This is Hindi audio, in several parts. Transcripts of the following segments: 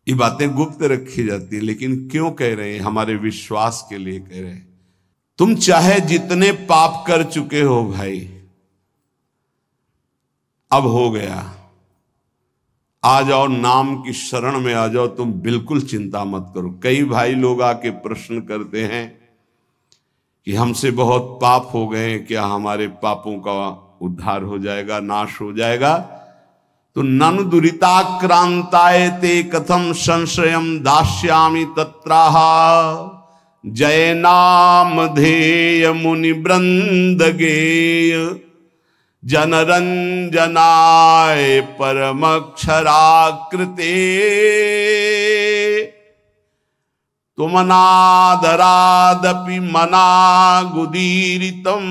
ये बातें गुप्त रखी जाती है, लेकिन क्यों कह रहे हैं? हमारे विश्वास के लिए कह रहे हैं। तुम चाहे जितने पाप कर चुके हो भाई, अब हो गया, आ जाओ, नाम की शरण में आ जाओ, तुम बिल्कुल चिंता मत करो। कई भाई लोग आके प्रश्न करते हैं कि हमसे बहुत पाप हो गए, क्या हमारे पापों का उद्धार हो जाएगा, नाश हो जाएगा? तो ननु दुरिताक्रांताय ते कथम संशयम दास्यामि तत्राहा जय नाम धेय मुनि वृंद गेय जनरंजनाय परमक्षराकृते तुमनादरादपि मनागुदीरितम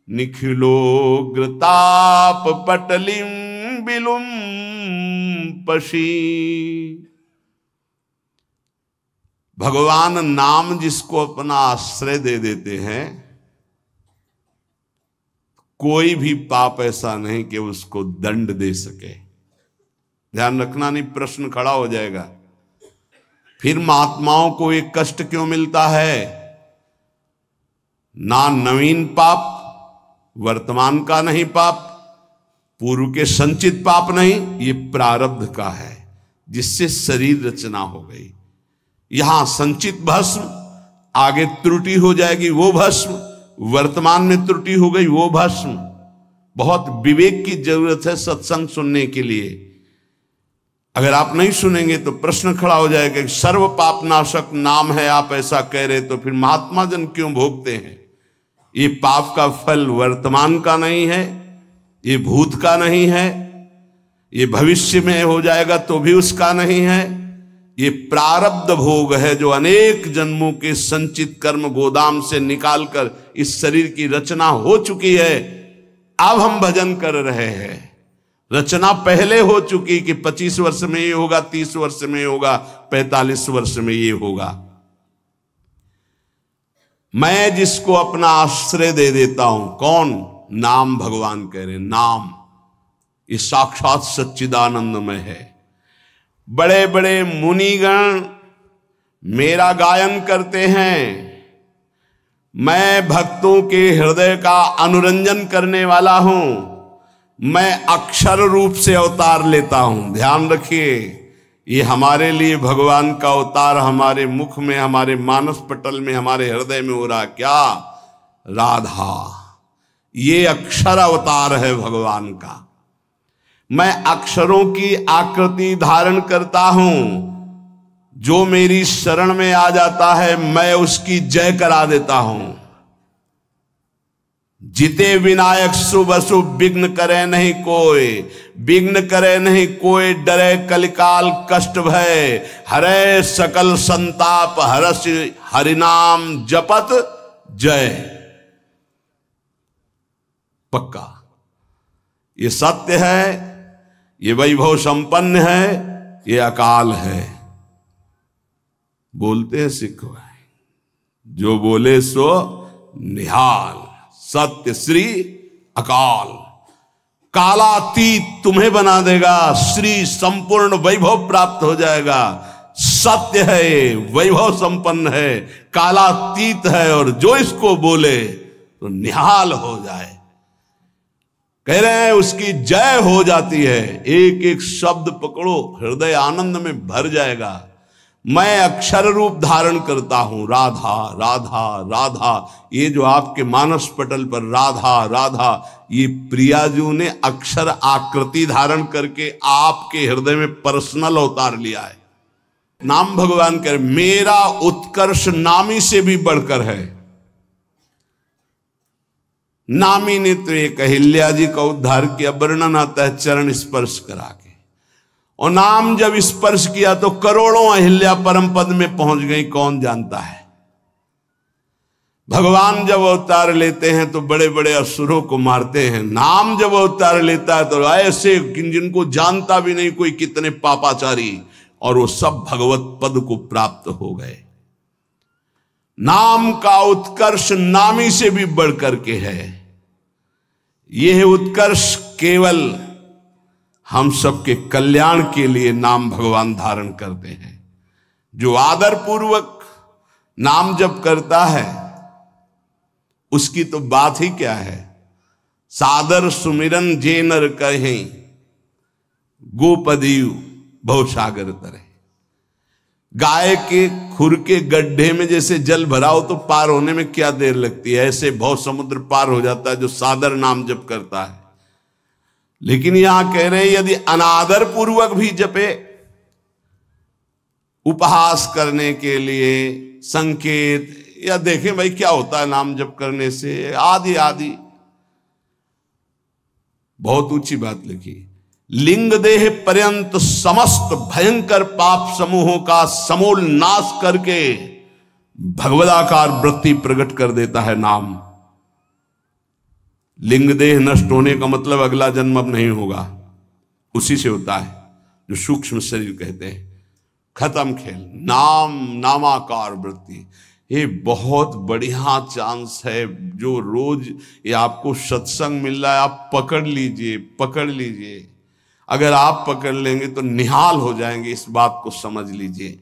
निखिलोग्रताप पटलिम बिलुम पशी। भगवान नाम जिसको अपना आश्रय दे देते हैं, कोई भी पाप ऐसा नहीं कि उसको दंड दे सके। ध्यान रखना, नहीं प्रश्न खड़ा हो जाएगा फिर महात्माओं को एक कष्ट क्यों मिलता है? ना नवीन पाप, वर्तमान का नहीं पाप, पूर्व के संचित पाप नहीं, ये प्रारब्ध का है जिससे शरीर रचना हो गई। यहां संचित भस्म, आगे त्रुटि हो जाएगी वो भस्म, वर्तमान में त्रुटि हो गई वो भस्म। बहुत विवेक की जरूरत है सत्संग सुनने के लिए। अगर आप नहीं सुनेंगे तो प्रश्न खड़ा हो जाएगा कि सर्व पाप नाशक नाम है, आप ऐसा कह रहे, तो फिर महात्मा जन क्यों भोगते हैं? ये पाप का फल वर्तमान का नहीं है, ये भूत का नहीं है, ये भविष्य में हो जाएगा तो भी उसका नहीं है। ये प्रारब्ध भोग है जो अनेक जन्मों के संचित कर्म गोदाम से निकालकर इस शरीर की रचना हो चुकी है। अब हम भजन कर रहे हैं, रचना पहले हो चुकी कि 25 वर्ष में ये होगा, 30 वर्ष में ये होगा, 45 वर्ष में ये होगा। मैं जिसको अपना आश्रय दे देता हूं, कौन? नाम। भगवान कह रहे नाम ये साक्षात सच्चिदानंदमय है। बड़े बड़े मुनिगण मेरा गायन करते हैं, मैं भक्तों के हृदय का अनुरंजन करने वाला हूं। मैं अक्षर रूप से अवतार लेता हूं। ध्यान रखिए, ये हमारे लिए भगवान का अवतार हमारे मुख में, हमारे मानस पटल में, हमारे हृदय में हो रहा क्या? राधा। ये अक्षर अवतार है भगवान का। मैं अक्षरों की आकृति धारण करता हूं। जो मेरी शरण में आ जाता है मैं उसकी जय करा देता हूं। जिते विनायक शुभ अशुभ विघ्न करे नहीं कोई, विघ्न करे नहीं कोई, डरे कलिकाल कष्ट भय, हरे सकल संताप हरस हरिनाम जपत जय। पक्का ये सत्य है, ये वैभव संपन्न है, ये अकाल है। बोलते हैं सिख भाई, जो बोले सो निहाल, सत्य श्री अकाल। कालातीत तुम्हें बना देगा, श्री संपूर्ण वैभव प्राप्त हो जाएगा। सत्य है, वैभव संपन्न है, कालातीत है, और जो इसको बोले तो निहाल हो जाए। कह रहे हैं उसकी जय हो जाती है। एक एक शब्द पकड़ो, हृदय आनंद में भर जाएगा। मैं अक्षर रूप धारण करता हूं, राधा राधा राधा। ये जो आपके मानस पटल पर राधा राधा, ये प्रियाजू ने अक्षर आकृति धारण करके आपके हृदय में पर्सनल अवतार लिया है। नाम भगवान कह रहे मेरा उत्कर्ष नामी से भी बढ़कर है। नामी ने तो एक अहिल्या जी का उद्धार किया, वर्णन आता है चरण स्पर्श करा के, और नाम जब स्पर्श किया तो करोड़ों अहिल्या परम पद में पहुंच गई, कौन जानता है। भगवान जब अवतार लेते हैं तो बड़े बड़े असुरों को मारते हैं। नाम जब अवतार लेता है तो ऐसे जिनको जानता भी नहीं कोई, कितने पापाचारी, और वो सब भगवत पद को प्राप्त हो गए। नाम का उत्कर्ष नामी से भी बढ़कर के है। यह उत्कर्ष केवल हम सबके कल्याण के लिए नाम भगवान धारण करते हैं। जो आदर पूर्वक नाम जप करता है उसकी तो बात ही क्या है। सादर सुमिरन जे नर कहें, गोपदीव भवसागर तरे। गाय के खुर के गड्ढे में जैसे जल भरा हो तो पार होने में क्या देर लगती है, ऐसे भव समुद्र पार हो जाता है जो सादर नाम जप करता है। लेकिन यहां कह रहे हैं यदि अनादर पूर्वक भी जपे, उपहास करने के लिए, संकेत, या देखें भाई क्या होता है नाम जप करने से, आदि आदि, बहुत ऊंची बात लिखी। लिंग देह पर्यंत समस्त भयंकर पाप समूहों का समूल नाश करके भगवदाकार वृत्ति प्रकट कर देता है नाम। लिंग देह नष्ट होने का मतलब अगला जन्म अब नहीं होगा, उसी से होता है जो सूक्ष्म शरीर कहते हैं। खत्म खेल। नाम नामाकार वृत्ति, ये बहुत बढ़िया चांस है। जो रोज ये आपको सत्संग मिल रहा है, आप पकड़ लीजिए, पकड़ लीजिए। अगर आप पकड़ लेंगे तो निहाल हो जाएंगे, इस बात को समझ लीजिए।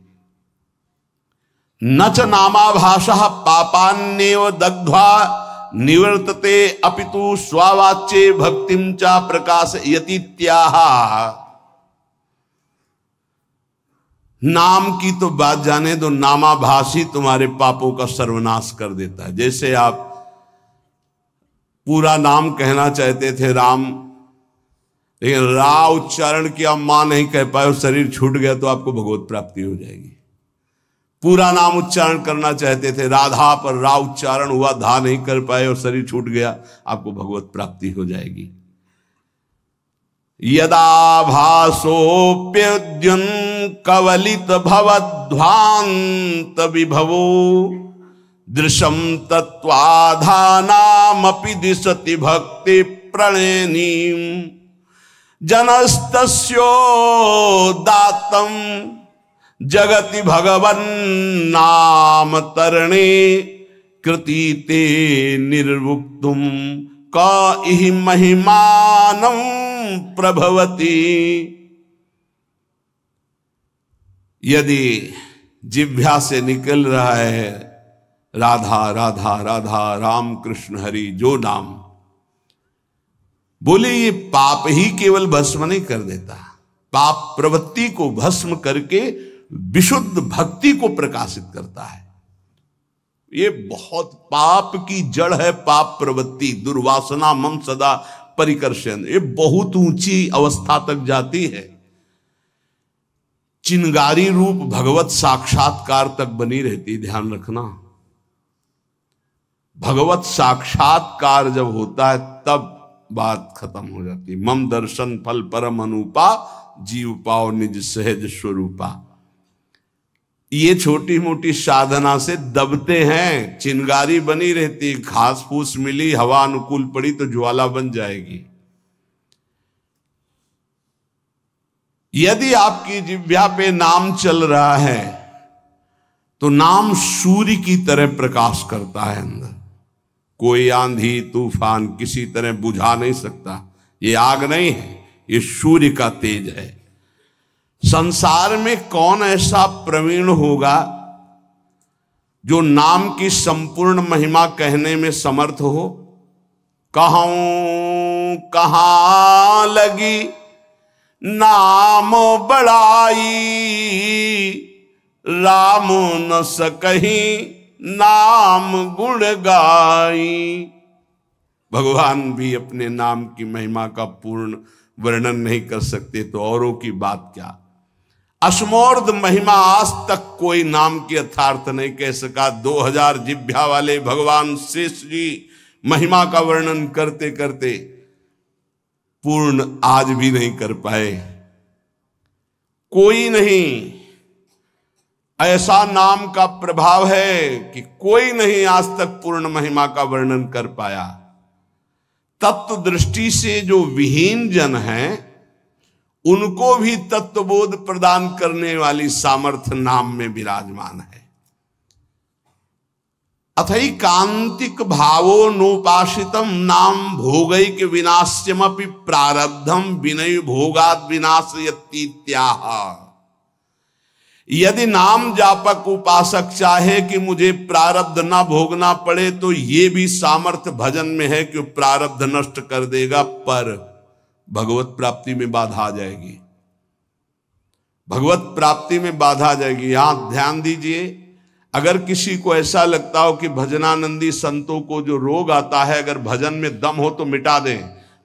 न च नामाभाषः पापान्नेव दग्ध्वा निवर्तते अपितु स्वावाच्ये भक्तिं च प्रकाशयतीत्याह। नाम की तो बात जाने दो, नामाभाषी तुम्हारे पापों का सर्वनाश कर देता है। जैसे आप पूरा नाम कहना चाहते थे राम, लेकिन रा उच्चारण किया, मां नहीं कह पाए और शरीर छूट गया तो आपको भगवत प्राप्ति हो जाएगी। पूरा नाम उच्चारण करना चाहते थे राधा, पर रा उच्चारण हुआ, धा नहीं कर पाए और शरीर छूट गया, आपको भगवत प्राप्ति हो जाएगी। यदा भासोप्यद्युन कवलित भवध्वांत विभवो दृशम तत्वाधानामपि दिशति भक्ति प्रणयनीम जनस्तस्योदात्तं जगति भगवन्नाम तरणे कृतीते निर्वुक्तुम का इहि महिमानं प्रभवति। यदि जिह्वा से निकल रहा है राधा राधा राधा राम कृष्ण हरि जो नाम, बोले ये पाप ही केवल भस्म नहीं कर देता, पाप प्रवृत्ति को भस्म करके विशुद्ध भक्ति को प्रकाशित करता है। ये बहुत पाप की जड़ है पाप प्रवृत्ति, दुर्वासना मम सदा परिकर्षण। ये बहुत ऊंची अवस्था तक जाती है, चिनगारी रूप भगवत साक्षात्कार तक बनी रहती। ध्यान रखना, भगवत साक्षात्कार जब होता है तब बात खत्म हो जाती। मम दर्शन फल परम अनुपा, जीव पाओ निज सहज स्वरूपा। ये छोटी मोटी साधना से दबते हैं, चिंगारी बनी रहती, घास फूस मिली, हवा अनुकूल पड़ी तो ज्वाला बन जाएगी। यदि आपकी जिह्वा पे नाम चल रहा है तो नाम सूर्य की तरह प्रकाश करता है अंदर। कोई आंधी तूफान किसी तरह बुझा नहीं सकता। ये आग नहीं है, ये सूर्य का तेज है। संसार में कौन ऐसा प्रवीण होगा जो नाम की संपूर्ण महिमा कहने में समर्थ हो? कहूं कहां लगी नाम बड़ाई, राम न सकही नाम गुण गाई। भगवान भी अपने नाम की महिमा का पूर्ण वर्णन नहीं कर सकते तो औरों की बात क्या। अश्मोर्ध महिमा आज तक कोई नाम की यथार्थ नहीं कह सका। 2000 जिह्वा वाले भगवान शेष जी महिमा का वर्णन करते करते पूर्ण आज भी नहीं कर पाए। कोई नहीं, ऐसा नाम का प्रभाव है कि कोई नहीं आज तक पूर्ण महिमा का वर्णन कर पाया। तत्व दृष्टि से जो विहीन जन हैं उनको भी तत्वबोध प्रदान करने वाली सामर्थ्य नाम में विराजमान है। अथई कांतिक भावो नोपासितम नाम भोगैक विनाश्यमपि प्रारब्धम विनय भोगाद विनाशयतीत्याह। यदि नाम जापक उपासक चाहे कि मुझे प्रारब्ध ना भोगना पड़े तो ये भी सामर्थ्य भजन में है कि प्रारब्ध नष्ट कर देगा, पर भगवत प्राप्ति में बाधा आ जाएगी। भगवत प्राप्ति में बाधा आ जाएगी। यहां ध्यान दीजिए, अगर किसी को ऐसा लगता हो कि भजनानंदी संतों को जो रोग आता है अगर भजन में दम हो तो मिटा दें,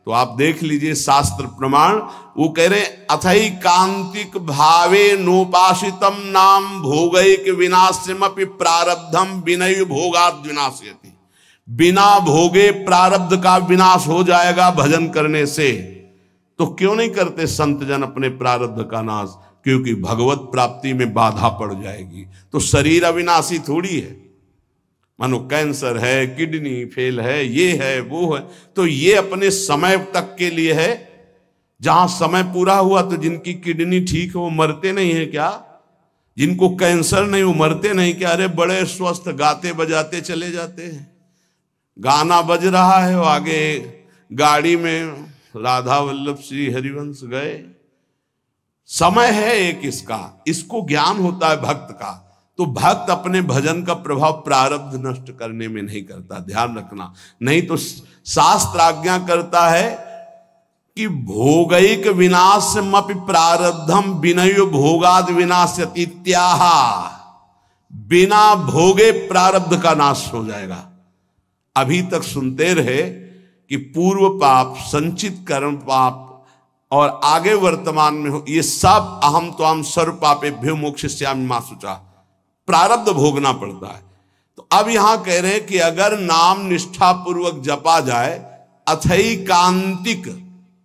तो आप देख लीजिए शास्त्र प्रमाण। वो कह रहे अथई कांतिक भावे नोपासितम नाम भोगैक विनाश्यमपि प्रारब्धम विनय भोगाद विनाश्यति। बिना भोगे प्रारब्ध का विनाश हो जाएगा भजन करने से। तो क्यों नहीं करते संत जन अपने प्रारब्ध का नाश? क्योंकि भगवत प्राप्ति में बाधा पड़ जाएगी। तो शरीर अविनाशी थोड़ी है। मानो कैंसर है, किडनी फेल है, ये है वो है, तो ये अपने समय तक के लिए है। जहां समय पूरा हुआ तो जिनकी किडनी ठीक है वो मरते नहीं है क्या? जिनको कैंसर नहीं वो मरते नहीं क्या? अरे बड़े स्वस्थ गाते बजाते चले जाते हैं। गाना बज रहा है, वो आगे गाड़ी में राधा वल्लभ श्री हरिवंश गए। समय है एक इसको ज्ञान होता है भक्त का। तो भक्त अपने भजन का प्रभाव प्रारब्ध नष्ट करने में नहीं करता, ध्यान रखना। नहीं तो शास्त्र आज्ञा करता है कि भोगैक विनाशमपि प्रारब्धम विनय भोगाद विनाश्यतीत्याह। बिना भोगे प्रारब्ध का नाश हो जाएगा। अभी तक सुनते रहे कि पूर्व पाप, संचित कर्म पाप और आगे वर्तमान में हो, ये सब अहम त्वाम सर्व पापेभ्यो मोक्षयिष्यामि मा शुचा, प्रारब्ध भोगना पड़ता है। तो अब यहां कह रहे हैं कि अगर नाम निष्ठा पूर्वक जपा जाए, अथई कांतिक,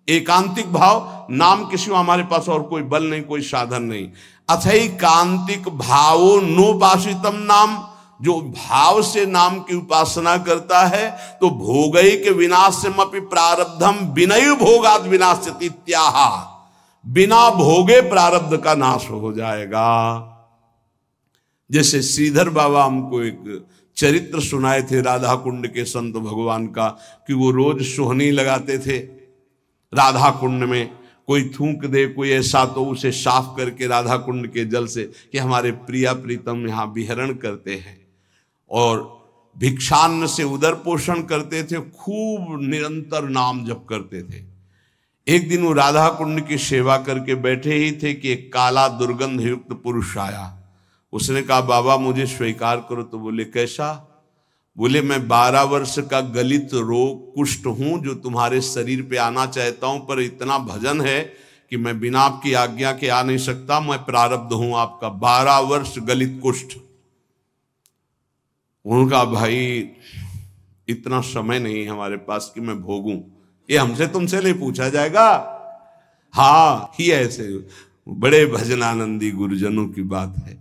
एकांतिक भाव, नाम किसी हमारे पास और कोई बल नहीं, कोई साधन नहीं। अथई कांतिक भावो नोपासितम नाम, जो भाव से नाम की उपासना करता है तो भोगैक विनाश्यमपि प्रारब्धम विनय भोगाद विनाश्यतीत्याह। बिना भोगे प्रारब्ध का नाश हो जाएगा। जैसे श्रीधर बाबा हमको एक चरित्र सुनाए थे राधा कुंड के संत भगवान का, कि वो रोज सोहनी लगाते थे राधा कुंड में। कोई थूक दे कोई ऐसा तो उसे साफ करके राधा कुंड के जल से, कि हमारे प्रिया प्रीतम यहाँ विहरण करते हैं। और भिक्षान्न से उदर पोषण करते थे, खूब निरंतर नाम जप करते थे। एक दिन वो राधा कुंड की सेवा करके बैठे ही थे कि एक काला दुर्गंध युक्त पुरुष आया। उसने कहा बाबा मुझे स्वीकार करो। तो बोले कैसा? बोले मैं 12 वर्ष का गलित रोग कुष्ठ हूं जो तुम्हारे शरीर पे आना चाहता हूं, पर इतना भजन है कि मैं बिना आपकी आज्ञा के आ नहीं सकता। मैं प्रारब्ध हूं आपका, 12 वर्ष गलित कुष्ठ। उनका भाई इतना समय नहीं हमारे पास कि मैं भोगूं, ये हमसे तुमसे नहीं पूछा जाएगा। हाँ, ही ऐसे बड़े भजनानंदी गुरुजनों की बात है।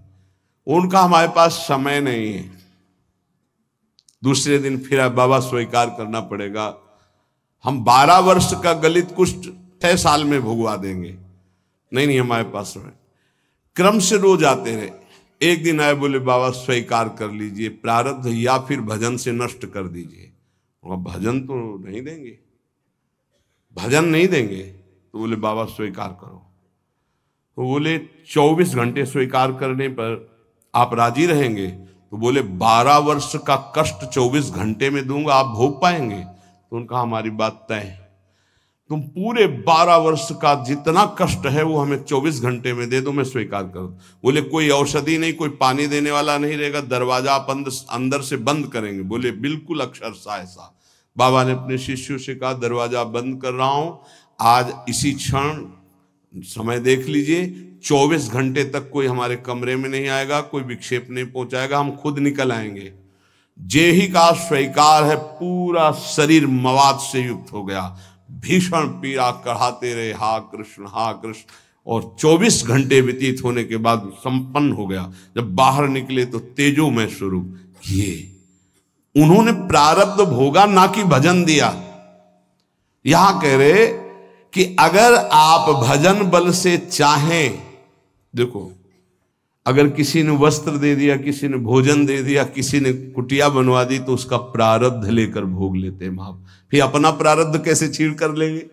उनका हमारे पास समय नहीं है। दूसरे दिन फिर बाबा स्वीकार करना पड़ेगा, हम 12 वर्ष का गलित कुष्ठ 6 साल में भुगवा देंगे। नहीं हमारे पास समय। क्रम से रोज आते रहे। एक दिन आए, बोले बाबा स्वीकार कर लीजिए प्रारब्ध, या फिर भजन से नष्ट कर दीजिए। भजन तो नहीं देंगे, भजन नहीं देंगे। तो बोले बाबा स्वीकार करो। तो बोले 24 घंटे स्वीकार करने पर आप राजी रहेंगे? तो बोले 12 वर्ष का कष्ट 24 घंटे में दूंगा, आप भोग पाएंगे? तो उनका हमारी बात तय है। तुम पूरे 12 वर्ष का जितना कष्ट है वो हमें 24 घंटे में दे दो, मैं स्वीकार करूं। बोले कोई औषधि नहीं, कोई पानी देने वाला नहीं रहेगा, दरवाजा अंदर से बंद करेंगे। बोले बिल्कुल अक्षरशः ऐसा। बाबा ने अपने शिष्यों से कहा दरवाजा बंद कर रहा हूं, आज इसी क्षण समय देख लीजिए, 24 घंटे तक कोई हमारे कमरे में नहीं आएगा, कोई विक्षेप नहीं पहुंचाएगा, हम खुद निकल आएंगे। जे ही का स्वीकार है, पूरा शरीर मवाद से युक्त हो गया। भीषण पीड़ा कढ़ाते रहे, हा कृष्ण हा कृष्ण। और 24 घंटे व्यतीत होने के बाद संपन्न हो गया। जब बाहर निकले तो तेजोमय स्वरूप ये उन्होंने प्रारब्ध भोगा, ना कि भजन दिया। यहां कह रहे कि अगर आप भजन बल से चाहें, देखो अगर किसी ने वस्त्र दे दिया, किसी ने भोजन दे दिया, किसी ने कुटिया बनवा दी, तो उसका प्रारब्ध लेकर भोग लेते हैं महापुरुष। फिर अपना प्रारब्ध कैसे छीड़ कर लेंगे?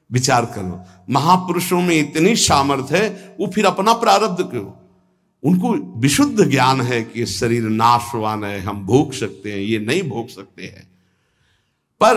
विचार करो, महापुरुषों में इतनी सामर्थ्य है, वो फिर अपना प्रारब्ध क्यों? उनको विशुद्ध ज्ञान है कि शरीर नाशवान है, हम भोग सकते हैं, ये नहीं भोग सकते हैं। पर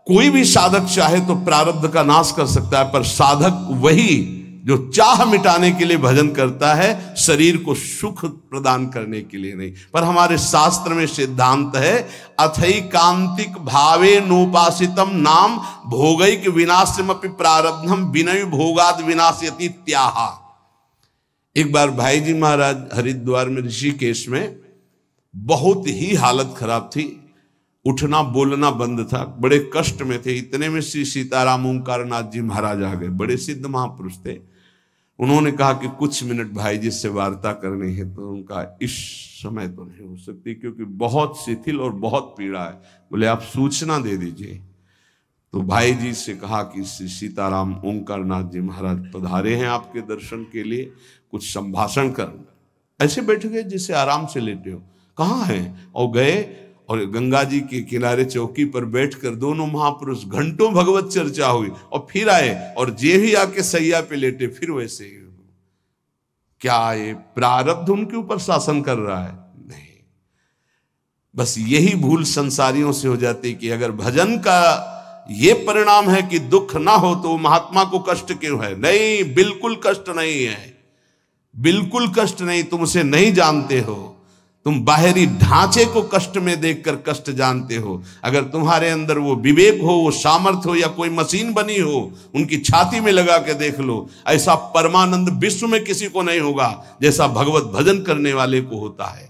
कोई भी साधक चाहे तो प्रारब्ध का नाश कर सकता है, पर साधक वही जो चाह मिटाने के लिए भजन करता है, शरीर को सुख प्रदान करने के लिए नहीं। पर हमारे शास्त्र में सिद्धांत है, अथैकांतिक भावे नोपासितम नाम भोगैक विनाशमपि प्रारब्धम विनय भोगाद विनाशयति त्याहा। एक बार भाई जी महाराज हरिद्वार में ऋषिकेश में बहुत ही हालत खराब थी, उठना बोलना बंद था, बड़े कष्ट में थे। इतने में श्री सीताराम ओंकारनाथ जी महाराज आ गए, बड़े सिद्ध महापुरुष थे। उन्होंने कहा कि कुछ मिनट भाई जी से वार्ता करनी है। तो उनका इस समय तो नहीं हो सकती, क्योंकि बहुत शिथिल और बहुत पीड़ा है। बोले आप सूचना दे दीजिए। तो भाई जी से कहा कि श्री सीताराम ओंकारनाथ जी महाराज पधारे हैं आपके दर्शन के लिए, कुछ संभाषण कर। ऐसे बैठ गए जैसे आराम से लेटे हो। कहाँ हैं? और गए और गंगा जी के किनारे चौकी पर बैठकर दोनों महापुरुष घंटों भगवत चर्चा हुई, और फिर आए और जे भी आके सैया पे लेटे, फिर वैसे ही। क्या ये प्रारब्ध उनके ऊपर शासन कर रहा है? नहीं। बस यही भूल संसारियों से हो जाती कि अगर भजन का ये परिणाम है कि दुख ना हो तो महात्मा को कष्ट क्यों है? नहीं, बिल्कुल कष्ट नहीं है, बिल्कुल कष्ट नहीं। तुम उसे नहीं जानते हो, तुम बाहरी ढांचे को कष्ट में देखकर कष्ट जानते हो। अगर तुम्हारे अंदर वो विवेक हो, वो सामर्थ्य हो, या कोई मशीन बनी हो, उनकी छाती में लगा के देख लो। ऐसा परमानंद विश्व में किसी को नहीं होगा जैसा भगवत भजन करने वाले को होता है।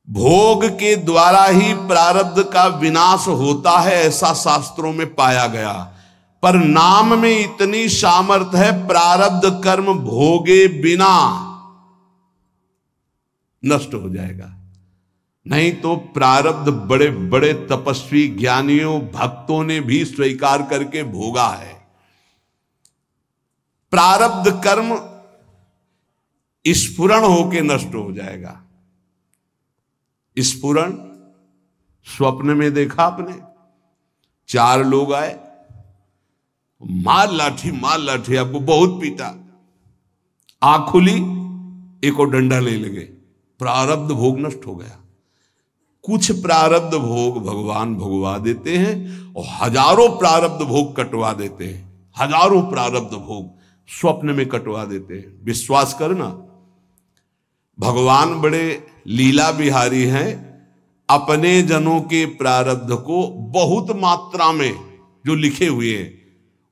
भोग के द्वारा ही प्रारब्ध का विनाश होता है, ऐसा शास्त्रों में पाया गया। पर नाम में इतनी सामर्थ्य है, प्रारब्ध कर्म भोगे बिना नष्ट हो जाएगा। नहीं तो प्रारब्ध बड़े बड़े तपस्वी ज्ञानियों भक्तों ने भी स्वीकार करके भोगा है। प्रारब्ध कर्म स्फुरण होके नष्ट हो जाएगा। स्फुरण स्वप्न में देखा आपने, 4 लोग आए, मार लाठी आपको बहुत पीटा, आंख खुली, एक और डंडा ले लगे, प्रारब्ध भोग नष्ट हो गया। कुछ प्रारब्ध भोग भगवान भोगवा देते हैं और हजारों प्रारब्ध भोग कटवा देते हैं। हजारों प्रारब्ध भोग स्वप्न में कटवा देते हैं। विश्वास करना, भगवान बड़े लीला बिहारी हैं। अपने जनों के प्रारब्ध को बहुत मात्रा में जो लिखे हुए हैं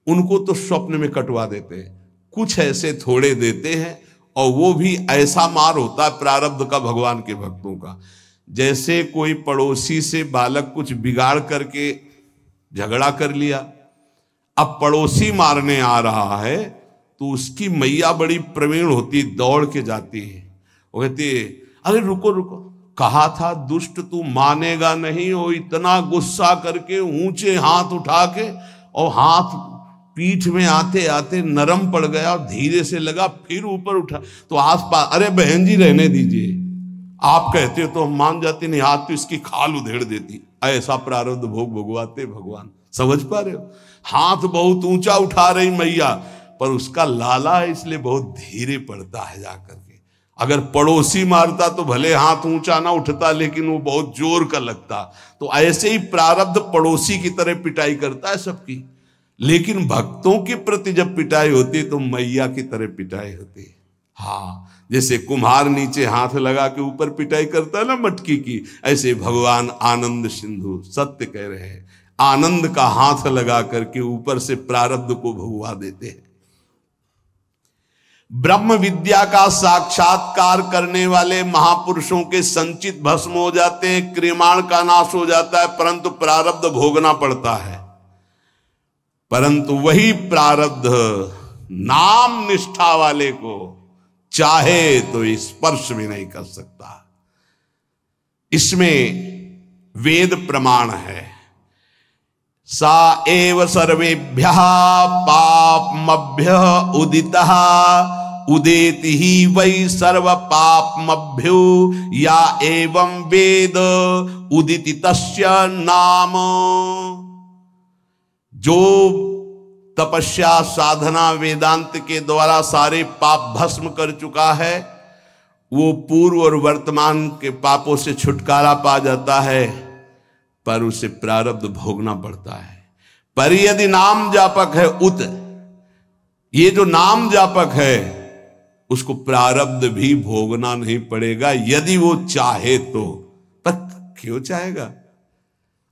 उनको तो स्वप्न में कटवा देते हैं। कुछ ऐसे थोड़े देते हैं, और वो भी ऐसा मार होता है प्रारब्ध का भगवान के भक्तों का। जैसे कोई पड़ोसी से बालक कुछ बिगाड़ करके झगड़ा कर लिया, अब पड़ोसी मारने आ रहा है तो उसकी मैया बड़ी प्रवीण होती, दौड़ के जाती है। वो कहती है, अरे रुको रुको, कहा था दुष्ट तू मानेगा नहीं। वो इतना गुस्सा करके ऊंचे हाथ उठा के, और हाथ पीठ में आते आते नरम पड़ गया, धीरे से लगा, फिर ऊपर उठा तो आसपास, अरे बहन जी रहने दीजिए, आप कहते हो तो हम मान जाते, नहीं हाथ तो इसकी खाल उधेड़ देती। ऐसा प्रारब्ध भोग भोगवाते भगवान। समझ पा रहे हो? हाथ बहुत ऊंचा उठा रही मैया, पर उसका लाला है इसलिए बहुत धीरे पड़ता है जाकर के। अगर पड़ोसी मारता तो भले हाथ ऊंचा ना उठता, लेकिन वो बहुत जोर का लगता। तो ऐसे ही प्रारब्ध पड़ोसी की तरह पिटाई करता है सबकी, लेकिन भक्तों के प्रति जब पिटाई होती है तो मैया की तरह पिटाई होती है। हाँ, जैसे कुम्हार नीचे हाथ लगा के ऊपर पिटाई करता है ना मटकी की, ऐसे भगवान आनंद सिंधु सत्य कह रहे हैं, आनंद का हाथ लगा करके ऊपर से प्रारब्ध को भगवा देते हैं। ब्रह्म विद्या का साक्षात्कार करने वाले महापुरुषों के संचित भस्म हो जाते हैं, क्रिमाण का नाश हो जाता है, परंतु प्रारब्ध भोगना पड़ता है। परंतु वही प्रारब्ध नाम निष्ठा वाले को चाहे तो स्पर्श भी नहीं कर सकता। इसमें वेद प्रमाण है, सा एव सर्वेभ्यः पापमभ्यः उदितः उदेति ही वै सर्व पापमभ्यो या एवं वेद उदिति तस्य नाम। जो तपस्या साधना वेदांत के द्वारा सारे पाप भस्म कर चुका है, वो पूर्व और वर्तमान के पापों से छुटकारा पा जाता है, पर उसे प्रारब्ध भोगना पड़ता है। पर यदि नाम जापक है उत, ये जो नाम जापक है उसको प्रारब्ध भी भोगना नहीं पड़ेगा यदि वो चाहे तो। पर क्यों चाहेगा?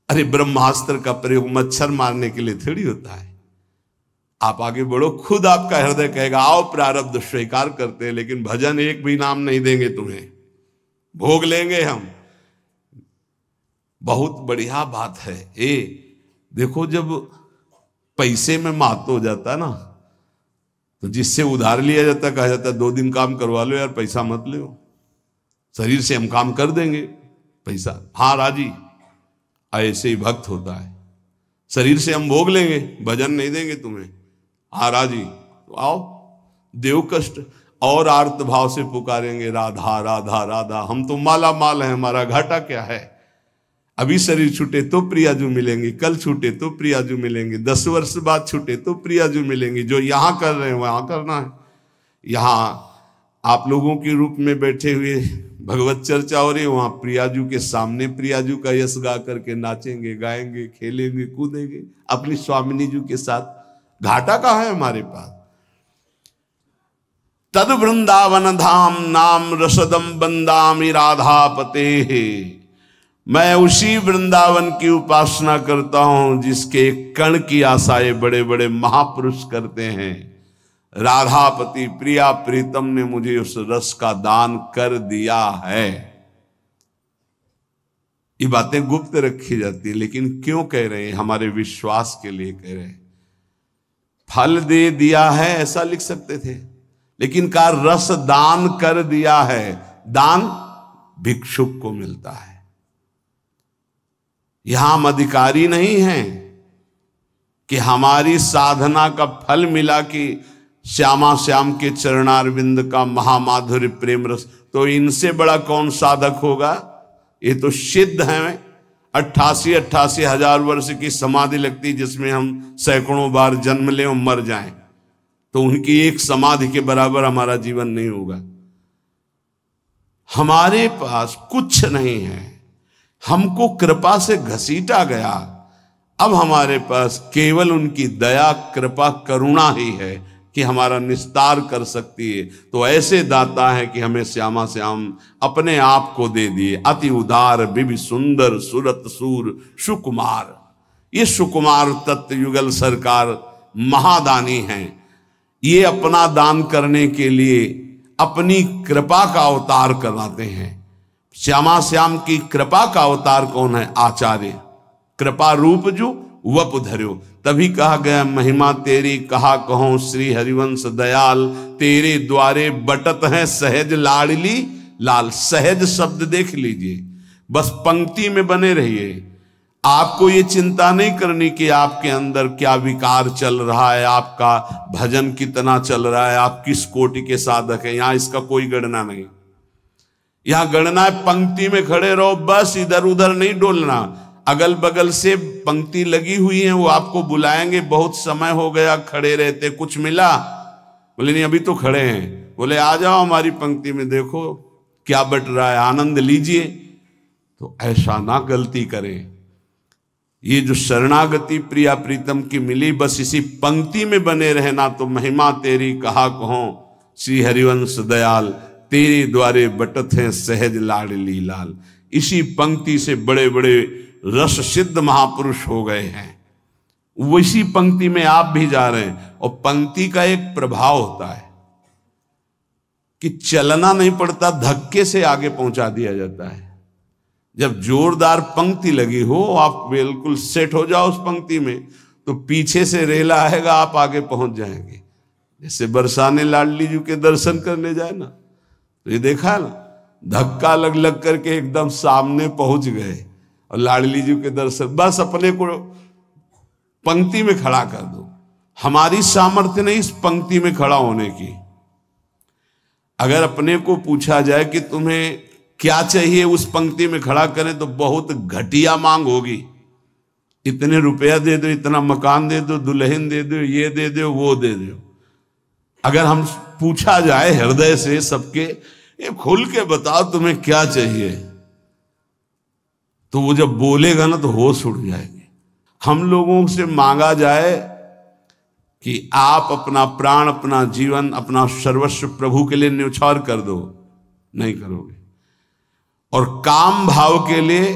अरे ब्रह्मास्त्र का प्रयोग मच्छर मारने के लिए थोड़ी होता है। आप आगे बढ़ो, खुद आपका हृदय कहेगा आओ प्रारब्ध स्वीकार करते हैं, लेकिन भजन एक भी नाम नहीं देंगे तुम्हें, भोग लेंगे हम। बहुत बढ़िया बात है। देखो, जब पैसे में महत्व हो जाता है ना, तो जिससे उधार लिया जाता है कहा जाता है 2 दिन काम करवा लो यार, पैसा मत लो, शरीर से हम काम कर देंगे, पैसा हाँ राजी। ऐसे ही भक्त होता है, शरीर से हम भोग लेंगे, भजन नहीं देंगे तुम्हें, हाँ राजी तो आओ। देव कष्ट और आर्त भाव से पुकारेंगे राधा राधा राधा, हम तो माला माल है, हमारा घाटा क्या है। अभी शरीर छूटे तो प्रियाजू मिलेंगे, कल छूटे तो प्रियाजू मिलेंगे, 10 वर्ष बाद छूटे तो प्रियाजू मिलेंगे। जो यहां कर रहे हैं वहां करना है। यहां आप लोगों के रूप में बैठे हुए भगवत चर्चा हो रही है, वहां प्रियाजू के सामने प्रियाजू का यश गा करके नाचेंगे, गाएंगे, खेलेंगे, कूदेंगे अपनी स्वामिनी जी के साथ। घाटा कहाँ है हमारे पास? तद वृंदावन धाम नाम रसदम बंदामि राधापते। मैं उसी वृंदावन की उपासना करता हूं जिसके कण की आशाएं बड़े बड़े महापुरुष करते हैं। राधापति प्रिया प्रीतम ने मुझे उस रस का दान कर दिया है। ये बातें गुप्त रखी जाती है, लेकिन क्यों कह रहे हैं? हमारे विश्वास के लिए कह रहे हैं। फल दे दिया है ऐसा लिख सकते थे, लेकिन का रस दान कर दिया है। दान भिक्षुक को मिलता है। यहां हम अधिकारी नहीं हैं कि हमारी साधना का फल मिला कि श्यामा श्याम के चरणारविंद का महामाधुर्य प्रेम रस। तो इनसे बड़ा कौन साधक होगा? ये तो सिद्ध हैं। 88 हजार वर्ष की समाधि लगती, जिसमें हम सैकड़ों बार जन्म लें और मर जाएं, तो उनकी एक समाधि के बराबर हमारा जीवन नहीं होगा। हमारे पास कुछ नहीं है, हमको कृपा से घसीटा गया। अब हमारे पास केवल उनकी दया, कृपा, करुणा ही है कि हमारा निस्तार कर सकती है। तो ऐसे दाता है कि हमें श्यामा श्याम अपने आप को दे दिए। अति उदार बिभि सुंदर सुरत सूर सुकुमार। ये सुकुमार तत्व युगल सरकार महादानी हैं। ये अपना दान करने के लिए अपनी कृपा का अवतार कराते हैं। श्यामा श्याम की कृपा का अवतार कौन है? आचार्य। कृपा रूप जो वप धर्यो। तभी कहा गया महिमा तेरी कहा कहो श्री हरिवंश दयाल, तेरे द्वारे बटत है सहज लाडली लाल। सहज शब्द देख लीजिए, बस पंक्ति में बने रहिए। आपको ये चिंता नहीं करनी कि आपके अंदर क्या विकार चल रहा है, आपका भजन कितना चल रहा है, आप किस कोटि के साधक हैं। यहां इसका कोई गणना नहीं। यहां गणना है पंक्ति में खड़े रहो, बस इधर उधर नहीं डोलना। अगल बगल से पंक्ति लगी हुई है, वो आपको बुलाएंगे, बहुत समय हो गया खड़े रहते, कुछ मिला? बोले नहीं अभी तो खड़े हैं। बोले आ जाओ हमारी पंक्ति में, देखो क्या बट रहा है, आनंद लीजिए। तो ऐसा ना गलती करें। ये जो शरणागति प्रिया प्रीतम की मिली, बस इसी पंक्ति में बने रहना। तो महिमा तेरी कहा कहो श्री हरिवंश दयाल, तेरे द्वारे बटत हैं सहज लाडली लाल। इसी पंक्ति से बड़े बड़े रस सिद्ध महापुरुष हो गए हैं। वैसी पंक्ति में आप भी जा रहे हैं। और पंक्ति का एक प्रभाव होता है कि चलना नहीं पड़ता, धक्के से आगे पहुंचा दिया जाता है। जब जोरदार पंक्ति लगी हो, आप बिल्कुल सेट हो जाओ उस पंक्ति में, तो पीछे से रेला आएगा, आप आगे पहुंच जाएंगे। जैसे बरसाने लाडली जी के दर्शन करने जाए ना, तो ये देखा ना, धक्का लग लग करके एकदम सामने पहुंच गए और लाडली जी के दर्शन। बस अपने को पंक्ति में खड़ा कर दो। हमारी सामर्थ्य नहीं इस पंक्ति में खड़ा होने की। अगर अपने को पूछा जाए कि तुम्हें क्या चाहिए, उस पंक्ति में खड़ा करें तो बहुत घटिया मांग होगी। इतने रुपया दे दो, इतना मकान दे दो, दुल्हन दे दो, ये दे दो, वो दे दो। अगर हम पूछा जाए हृदय से सबके, ये खुल के बताओ तुम्हें क्या चाहिए, तो वो जब बोलेगा ना तो होश उड़ जाएंगे। हम लोगों से मांगा जाए कि आप अपना प्राण, अपना जीवन, अपना सर्वस्व प्रभु के लिए न्यौछावर कर दो, नहीं करोगे। और काम भाव के लिए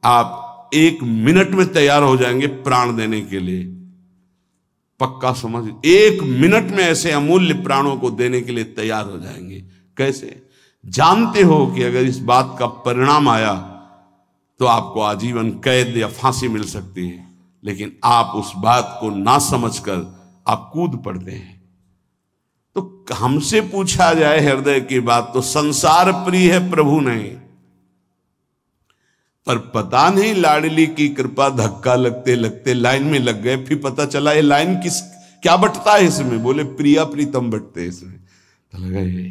आप 1 मिनट में तैयार हो जाएंगे प्राण देने के लिए। पक्का समझ, 1 मिनट में ऐसे अमूल्य प्राणों को देने के लिए तैयार हो जाएंगे। कैसे? जानते हो कि अगर इस बात का परिणाम आया तो आपको आजीवन कैद या फांसी मिल सकती है, लेकिन आप उस बात को ना समझकर आप कूद पड़ते हैं। तो हमसे पूछा जाए हृदय की बात तो संसार प्रिय है, प्रभु नहीं। पर पता नहीं लाडली की कृपा, धक्का लगते लगते लाइन में लग गए। फिर पता चला ये लाइन क्या बटता है इसमें? बोले प्रिया प्रीतम बटते इसमें। तो लगा ये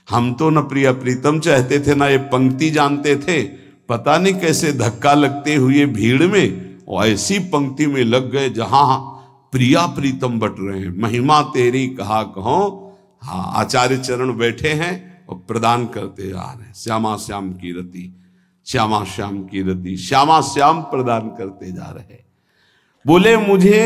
हम तो न प्रिया प्रीतम चाहते थे, ना ये पंक्ति जानते थे। पता नहीं कैसे धक्का लगते हुए भीड़ में और ऐसी पंक्ति में लग गए जहां प्रिया प्रीतम बट रहे हैं। महिमा तेरी कहा कहो। हाँ, आचार्य चरण बैठे हैं और प्रदान करते जा रहे हैं। श्यामा श्याम की रति, श्यामा श्याम की रति, श्यामा श्याम प्रदान करते जा रहे। बोले मुझे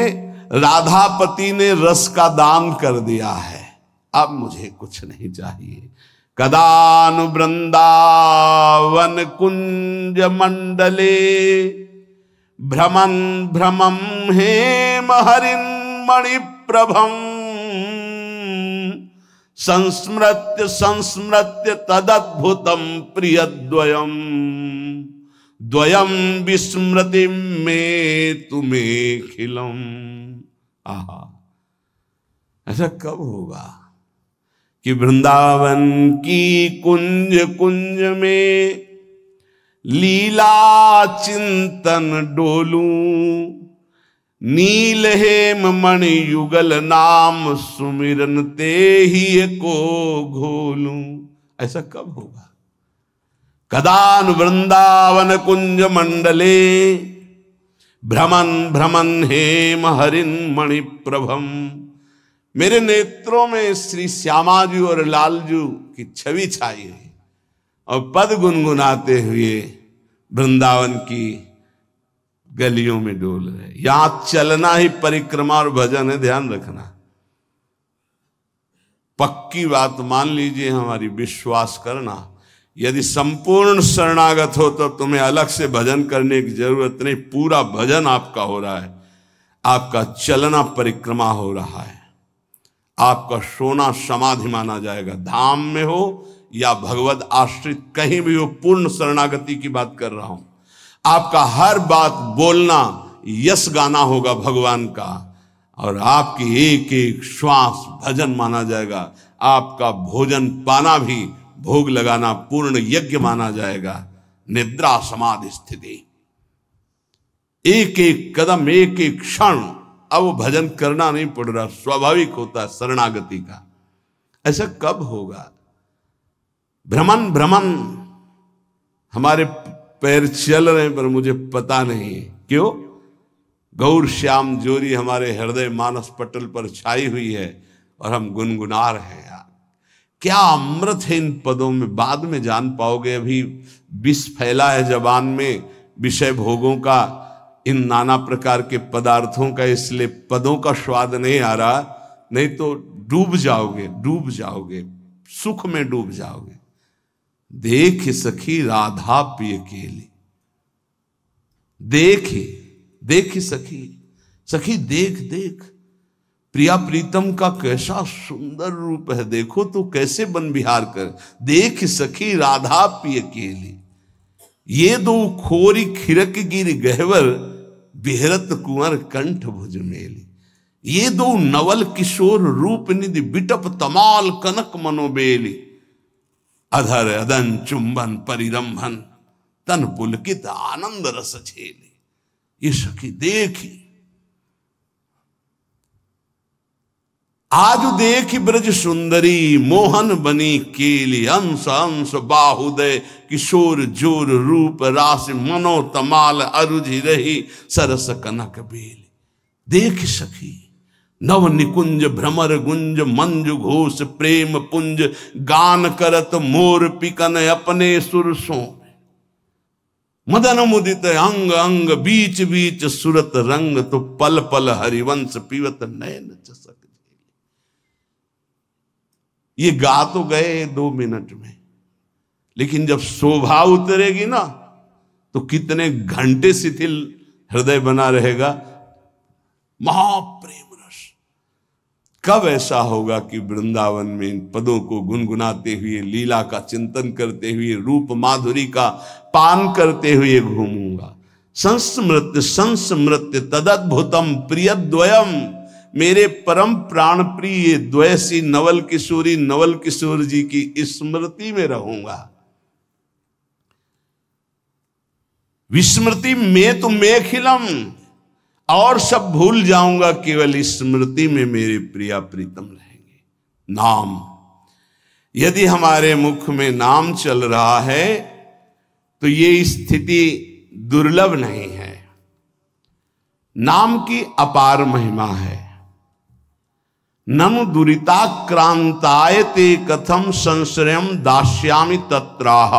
राधापति ने रस का दान कर दिया है, अब मुझे कुछ नहीं चाहिए। कदानु वृंदावन कुंज मंडले भ्रमन भ्रमम हेम हरिन मणिप्रभम संस्मृत्य संस्मृत्य तदद्भुतम प्रियद्वयम द्वयम विस्मृति में तुम्हें खिलम। आहा, ऐसा कब होगा कि वृंदावन की कुंज कुंज में लीला चिंतन डोलूं, नील हेम मणि युगल नाम सुमिरन ते ही को घोलूं। ऐसा कब होगा? कदान वृंदावन कुंज मंडले भ्रमन भ्रमन हेम हरिन मणि प्रभम। मेरे नेत्रों में श्री श्यामाजू और लालजू की छवि छाई है और पद गुनगुनाते हुए वृंदावन की गलियों में डोल रहे। यहां चलना ही परिक्रमा और भजन है, ध्यान रखना। पक्की बात मान लीजिए हमारी, विश्वास करना। यदि संपूर्ण शरणागत हो तो तुम्हें अलग से भजन करने की जरूरत नहीं। पूरा भजन आपका हो रहा है, आपका चलना परिक्रमा हो रहा है, आपका सोना समाधि माना जाएगा। धाम में हो या भगवत आश्रित कहीं भी हो, पूर्ण शरणागति की बात कर रहा हूं। आपका हर बात बोलना यश गाना होगा भगवान का, और आपकी एक एक श्वास भजन माना जाएगा। आपका भोजन पाना भी, भोग लगाना पूर्ण यज्ञ माना जाएगा। निद्रा समाधि स्थिति, एक एक कदम, एक एक क्षण। अब वो भजन करना नहीं पड़ रहा, स्वाभाविक होता है शरणागति का। ऐसा कब होगा? भ्रमण भ्रमण हमारे पैर चल रहे हैं पर मुझे पता नहीं क्यों। गौर श्याम जोरी हमारे हृदय मानस पटल पर छाई हुई है और हम गुनगुना रहे हैं। यार क्या अमृत है इन पदों में, बाद में जान पाओगे। अभी विष फैला है जबान में, विषय भोगों का, इन नाना प्रकार के पदार्थों का, इसलिए पदों का स्वाद नहीं आ रहा। नहीं तो डूब जाओगे, डूब जाओगे, सुख में डूब जाओगे। देख सखी राधा पिय केली, देख सखी, सखी देख देख, प्रिया प्रीतम का कैसा सुंदर रूप है, देखो तो कैसे बन विहार कर। देख सखी राधा पिय केली, ये दो खोरी खिरक गिर गहवर, बिहरत कुंवर कंठ भुज मेली। ये दो नवल किशोर रूप निधि, बिटप तमाल कनक मनोबेली। अधर अदन चुंबन परिरंभन, तन पुलकित आनंद रस झेली। ये सखी देखी, आज देख ब्रज सुंदरी मोहन बनी केली, अंश अंश बाहुदय किशोर जोर रूप रास मनो तमाल अरुझि रही सरस कनक बेल। देख सखी नव निकुंज भ्रमर गुंज मंजु घोष प्रेम पुंज, गान करत मोर पिकन अपने सुरसों में। मदन मुदित अंग अंग बीच बीच सुरत रंग, तो पल पल हरिवंश पीवत नयन चसक। ये गा तो गए 2 मिनट में, लेकिन जब शोभा उतरेगी ना तो कितने घंटे शिथिल हृदय बना रहेगा। महाप्रेम रस कब ऐसा होगा कि वृंदावन में इन पदों को गुनगुनाते हुए, लीला का चिंतन करते हुए, रूप माधुरी का पान करते हुए घूमूंगा। संस्मृत्य संस्मृत्य तदद्भुतम प्रियद्वयम, मेरे परम प्राण प्रिय द्वयसी नवल किशोर जी की स्मृति में रहूंगा। विस्मृति में तो मेखिलम, और सब भूल जाऊंगा, केवल स्मृति में मेरे प्रिया प्रीतम रहेंगे। नाम, यदि हमारे मुख में नाम चल रहा है तो ये स्थिति दुर्लभ नहीं है। नाम की अपार महिमा है। ननु दुरिताक्रांताय ते कथम संश्रयम दास्यामि तत्राह।